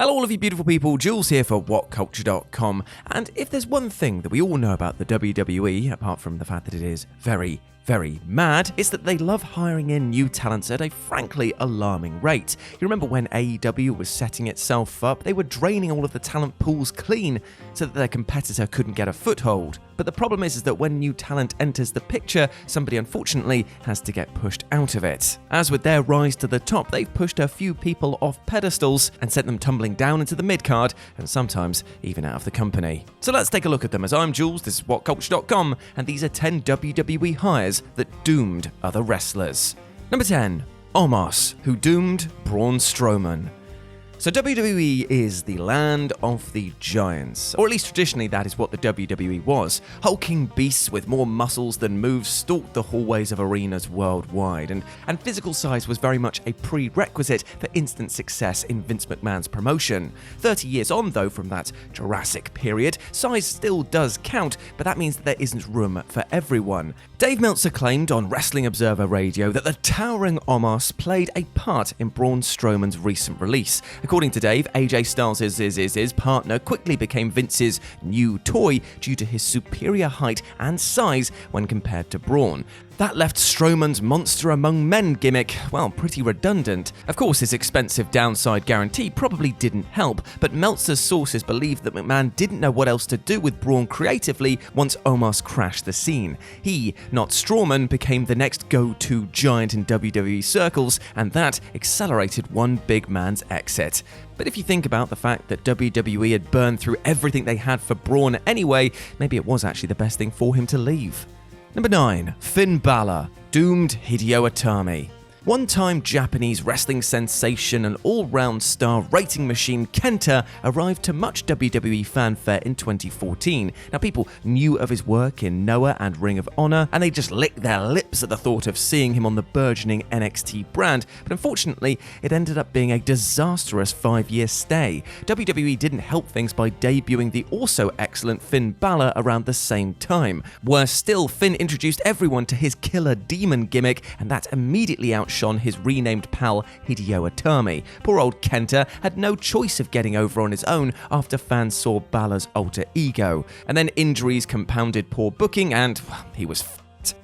Hello all of you beautiful people, Jules here for WhatCulture.com, and if there's one thing that we all know about the WWE, apart from the fact that it is very mad, it's that they love hiring in new talents at a frankly alarming rate. You remember when AEW was setting itself up, they were draining all of the talent pools clean so that their competitor couldn't get a foothold. But the problem is that when new talent enters the picture, somebody unfortunately has to get pushed out of it. As with their rise to the top, they've pushed a few people off pedestals and sent them tumbling down into the mid-card and sometimes even out of the company. So let's take a look at them. As I'm Jules, this is WhatCulture.com, and these are 10 WWE hires that doomed other wrestlers. Number 10. OMOS, who doomed Braun Strowman. So WWE is the land of the giants, or at least traditionally that is what the WWE was. Hulking beasts with more muscles than moves stalked the hallways of arenas worldwide, and physical size was very much a prerequisite for instant success in Vince McMahon's promotion. 30 years on though from that Jurassic period, size still does count, but that means that there isn't room for everyone. Dave Meltzer claimed on Wrestling Observer Radio that the towering OMOS played a part in Braun Strowman's recent release. According to Dave, AJ Styles' partner quickly became Vince's new toy due to his superior height and size when compared to Braun. That left Strowman's monster among men gimmick, well, pretty redundant. Of course, his expensive downside guarantee probably didn't help, but Meltzer's sources believe that McMahon didn't know what else to do with Braun creatively once OMOS crashed the scene. He, not Strowman, became the next go-to giant in WWE circles, and that accelerated one big man's exit. But if you think about the fact that WWE had burned through everything they had for Braun anyway, maybe it was actually the best thing for him to leave. Number 9. Finn Balor, doomed HIDEO ITAMI. One-time Japanese wrestling sensation and all-round star rating machine Kenta arrived to much WWE fanfare in 2014. Now, people knew of his work in Noah and Ring of Honor, and they just licked their lips at the thought of seeing him on the burgeoning NXT brand, but unfortunately, it ended up being a disastrous 5-year stay. WWE didn't help things by debuting the also excellent Finn Balor around the same time. Worse still, Finn introduced everyone to his killer demon gimmick, and that immediately outshone his renamed pal HIDEO ITAMI. Poor old Kenta had no choice of getting over on his own after fans saw Balor's alter ego. And then injuries compounded poor booking and, well, he was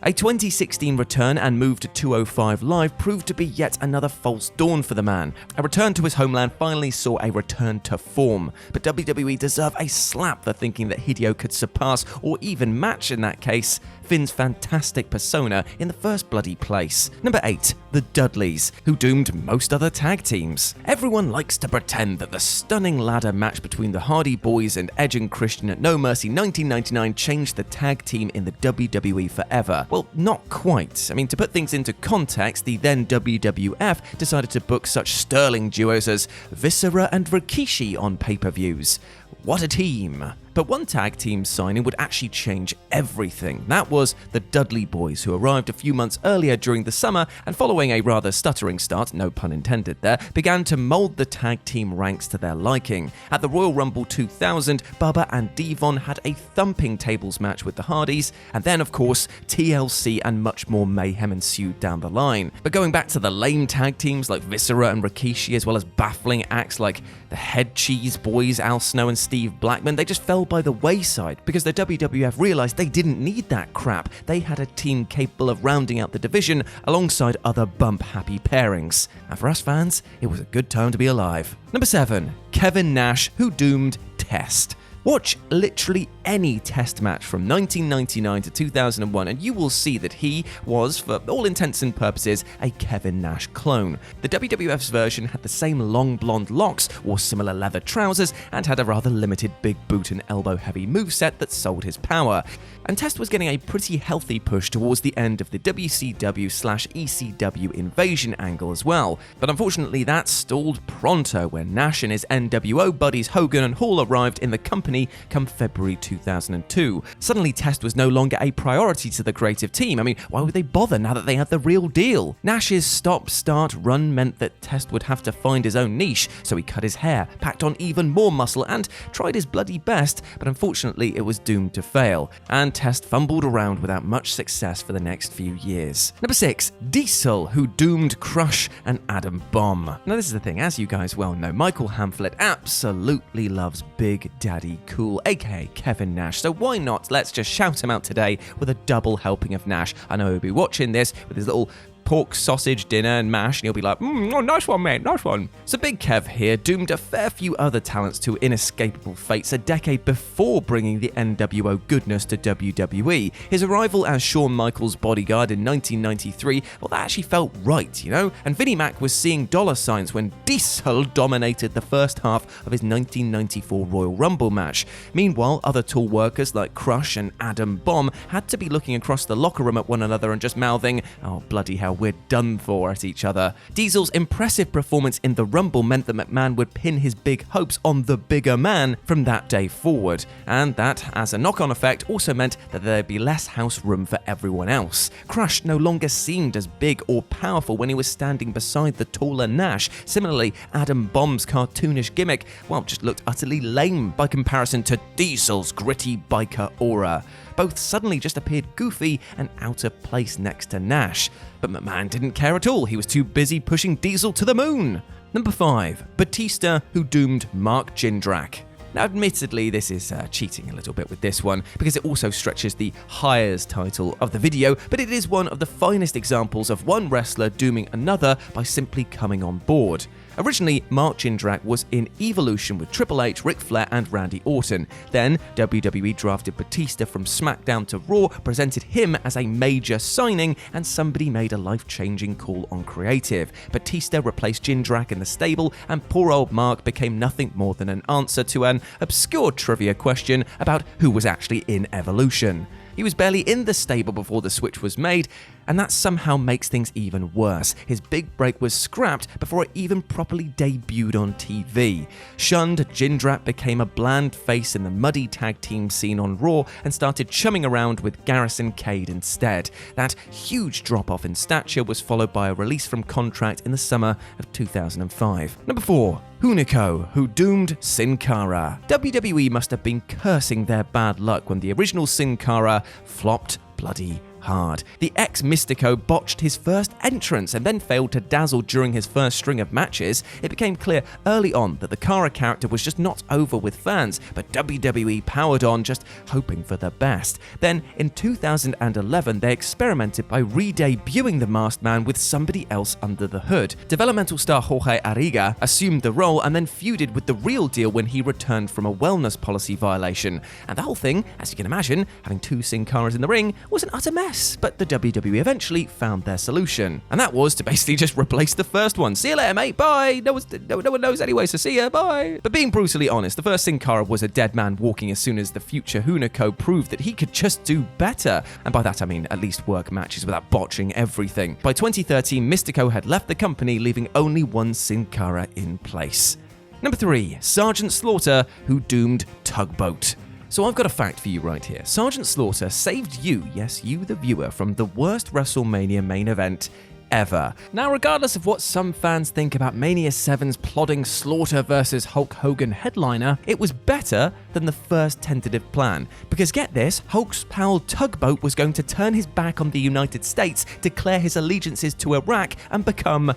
a 2016 return and move to 205 Live proved to be yet another false dawn for the man. A return to his homeland finally saw a return to form, but WWE deserve a slap for thinking that HIDEO could surpass or even match, in that case, Finn's fantastic persona in the first bloody place. Number 8. The Dudleys, who doomed most other tag teams. Everyone likes to pretend that the stunning ladder match between the Hardy Boys and Edge and Christian at No Mercy 1999 changed the tag team in the WWE forever. Well, not quite. I mean, to put things into context, the then WWF decided to book such sterling duos as Viscera and Rikishi on pay-per-views. What a team! But one tag team signing would actually change everything. That was the Dudley Boys, who arrived a few months earlier during the summer and following a rather stuttering start, no pun intended there, began to mold the tag team ranks to their liking. At the Royal Rumble 2000, Bubba and Devon had a thumping tables match with the Hardys, and then of course TLC and much more mayhem ensued down the line. But going back to the lame tag teams like Viscera and Rikishi, as well as baffling acts like the Head Cheese Boys, Al Snow and Steve Blackman, they just fell by the wayside because the WWF realized they didn't need that crap. They had a team capable of rounding out the division alongside other bump-happy pairings. And for us fans, it was a good time to be alive. Number 7. Kevin Nash, who doomed Test. Watch literally any test match from 1999 to 2001 and you will see that he was, for all intents and purposes, a Kevin Nash clone. The WWF's version had the same long blonde locks, wore similar leather trousers, and had a rather limited big boot and elbow heavy moveset that sold his power. And Test was getting a pretty healthy push towards the end of the WCW/ECW invasion angle as well. But unfortunately that stalled pronto when Nash and his NWO buddies Hogan and Hall arrived in the company company come February 2002. Suddenly, Test was no longer a priority to the creative team. I mean, why would they bother now that they had the real deal? Nash's stop-start run meant that Test would have to find his own niche, so he cut his hair, packed on even more muscle, and tried his bloody best, but unfortunately it was doomed to fail, and Test fumbled around without much success for the next few years. Number 6, Diesel, who doomed Crush and Adam Bomb. Now this is the thing, as you guys well know, Michael Hamflett absolutely loves Big Daddy Cool, aka Kevin Nash, so why not let's just shout him out today with a double helping of Nash. I know he'll be watching this with his little pork sausage dinner and mash, and he'll be like, oh, nice one, mate, nice one. So Big Kev here doomed a fair few other talents to inescapable fates a decade before bringing the NWO goodness to WWE. His arrival as Shawn Michaels' bodyguard in 1993, well, that actually felt right, you know? And Vinnie Mac was seeing dollar signs when Diesel dominated the first half of his 1994 Royal Rumble match. Meanwhile, other tall workers like Crush and Adam Bomb had to be looking across the locker room at one another and just mouthing, oh, bloody hell, we're done for at each other. Diesel's impressive performance in the Rumble meant that McMahon would pin his big hopes on the bigger man from that day forward, and that, as a knock-on effect, also meant that there'd be less house room for everyone else. Crush no longer seemed as big or powerful when he was standing beside the taller Nash. Similarly, Adam Bomb's cartoonish gimmick, well, just looked utterly lame by comparison to Diesel's gritty biker aura. Both suddenly just appeared goofy and out of place next to Nash. But McMahon didn't care at all, he was too busy pushing Diesel to the moon. Number 5, Batista, who doomed Mark Jindrak. Now, admittedly, this is cheating a little bit with this one, because it also stretches the hires title of the video, but it is one of the finest examples of one wrestler dooming another by simply coming on board. Originally, Mark Jindrak was in Evolution with Triple H, Ric Flair, and Randy Orton. Then, WWE drafted Batista from SmackDown to Raw, presented him as a major signing, and somebody made a life-changing call on creative. Batista replaced Jindrak in the stable, and poor old Mark became nothing more than an answer to an obscure trivia question about who was actually in Evolution. He was barely in the stable before the switch was made, and that somehow makes things even worse. His big break was scrapped before it even properly debuted on TV. Shunned, Jindrak became a bland face in the muddy tag team scene on Raw and started chumming around with Garrison Cade instead. That huge drop-off in stature was followed by a release from contract in the summer of 2005. Number 4. HUNICO, who doomed Sin Cara. WWE must have been cursing their bad luck when the original Sin Cara flopped bloody hard. The ex-Mystico botched his first entrance and then failed to dazzle during his first string of matches. It became clear early on that the CARA character was just not over with fans, but WWE powered on, just hoping for the best. Then, in 2011, they experimented by re-debuting the Masked Man with somebody else under the hood. Developmental star Jorge Arriga assumed the role and then feuded with the real deal when he returned from a wellness policy violation. And the whole thing, as you can imagine, having two Sin Caras in the ring, was an utter mess. But the WWE eventually found their solution, and that was to basically just replace the first one. See you later, mate, bye! No one knows anyway, so see ya, bye! But being brutally honest, the first Sin Cara was a dead man walking as soon as the future HUNICO proved that he could just do better. And by that I mean at least work matches without botching everything. By 2013, Mystico had left the company, leaving only one Sin Cara in place. Number 3, Sergeant Slaughter, who doomed Tugboat. So I've got a fact for you right here. Sergeant Slaughter saved you, yes, you the viewer, from the worst WrestleMania main event ever. Now, regardless of what some fans think about Mania 7's plodding Slaughter versus Hulk Hogan headliner, it was better than the first tentative plan. Because get this, Hulk's pal Tugboat was going to turn his back on the United States, declare his allegiances to Iraq, and become,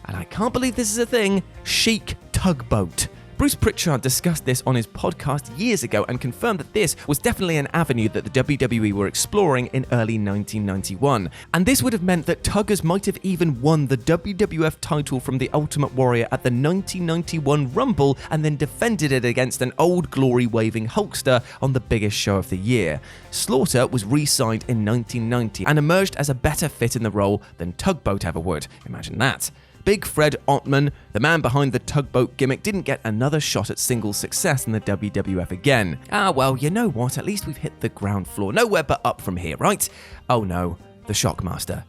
and I can't believe this is a thing, Sheik Tugboat. Bruce Pritchard discussed this on his podcast years ago and confirmed that this was definitely an avenue that the WWE were exploring in early 1991. And this would have meant that Tuggers might have even won the WWF title from the Ultimate Warrior at the 1991 Rumble and then defended it against an old glory-waving Hulkster on the biggest show of the year. Slaughter was re-signed in 1990 and emerged as a better fit in the role than Tugboat ever would. Imagine that. Big Fred Ottman, the man behind the Tugboat gimmick, didn't get another shot at single success in the WWF again. Well, you know what? At least we've hit the ground floor. Nowhere but up from here, right? Oh no, the Shockmaster.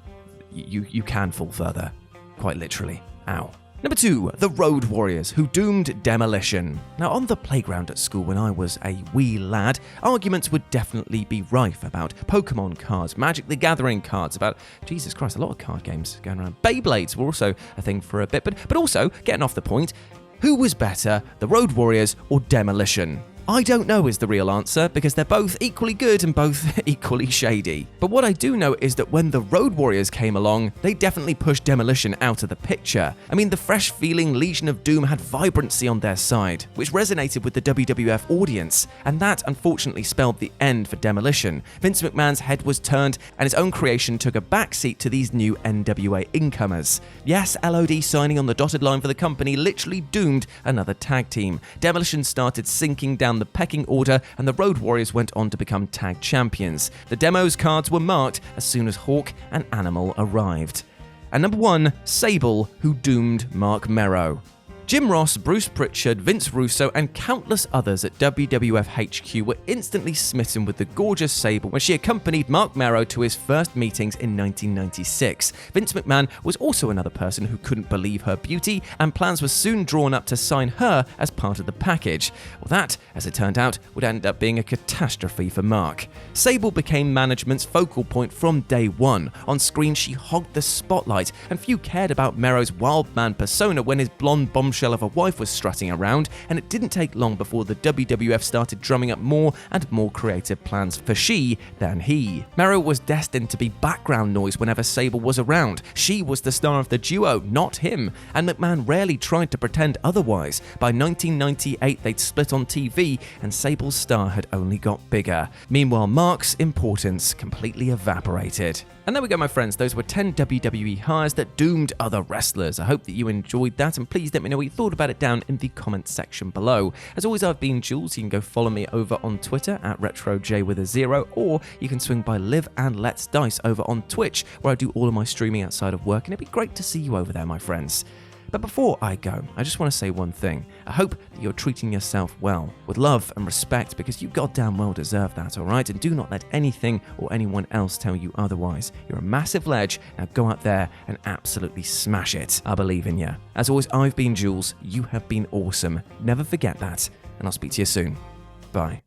You can fall further. Quite literally. Ow. Number 2, the Road Warriors, who doomed Demolition. Now, on the playground at school when I was a wee lad, arguments would definitely be rife about Pokemon cards, Magic the Gathering cards, about, Jesus Christ, a lot of card games going around. Beyblades were also a thing for a bit, but also, getting off the point, who was better, the Road Warriors or Demolition? I don't know is the real answer, because they're both equally good and both equally shady. But what I do know is that when the Road Warriors came along, they definitely pushed Demolition out of the picture. I mean, the fresh-feeling Legion of Doom had vibrancy on their side, which resonated with the WWF audience, and that unfortunately spelled the end for Demolition. Vince McMahon's head was turned, and his own creation took a backseat to these new NWA incomers. Yes, LOD signing on the dotted line for the company literally doomed another tag team. Demolition started sinking down the pecking order, and the Road Warriors went on to become tag champions. The demos cards were marked as soon as Hawk and Animal arrived. And number 1, Sable, who doomed Marc Mero. Jim Ross, Bruce Pritchard, Vince Russo, and countless others at WWF HQ were instantly smitten with the gorgeous Sable when she accompanied Marc Mero to his first meetings in 1996. Vince McMahon was also another person who couldn't believe her beauty, and plans were soon drawn up to sign her as part of the package. Well, that, as it turned out, would end up being a catastrophe for Mark. Sable became management's focal point from day one. On screen, she hogged the spotlight, and few cared about Mero's wild man persona when his blonde bombshell of a wife was strutting around, and it didn't take long before the WWF started drumming up more and more creative plans for she than he. Mero was destined to be background noise whenever Sable was around. She was the star of the duo, not him, and McMahon rarely tried to pretend otherwise. By 1998, they'd split on TV, and Sable's star had only got bigger. Meanwhile, Mark's importance completely evaporated. And there we go, my friends. Those were 10 WWE hires that doomed other wrestlers. I hope that you enjoyed that, and please let me know what you thought about it down in the comments section below. As always, I've been Jules. You can go follow me over on Twitter at RetroJ0, or you can swing by Live and Let's Dice over on Twitch, where I do all of my streaming outside of work, and it'd be great to see you over there, my friends. But before I go, I just want to say one thing. I hope that you're treating yourself well, with love and respect, because you goddamn well deserve that, alright? And do not let anything or anyone else tell you otherwise. You're a massive ledge, now go out there and absolutely smash it. I believe in you. As always, I've been Jules, you have been awesome. Never forget that, and I'll speak to you soon. Bye.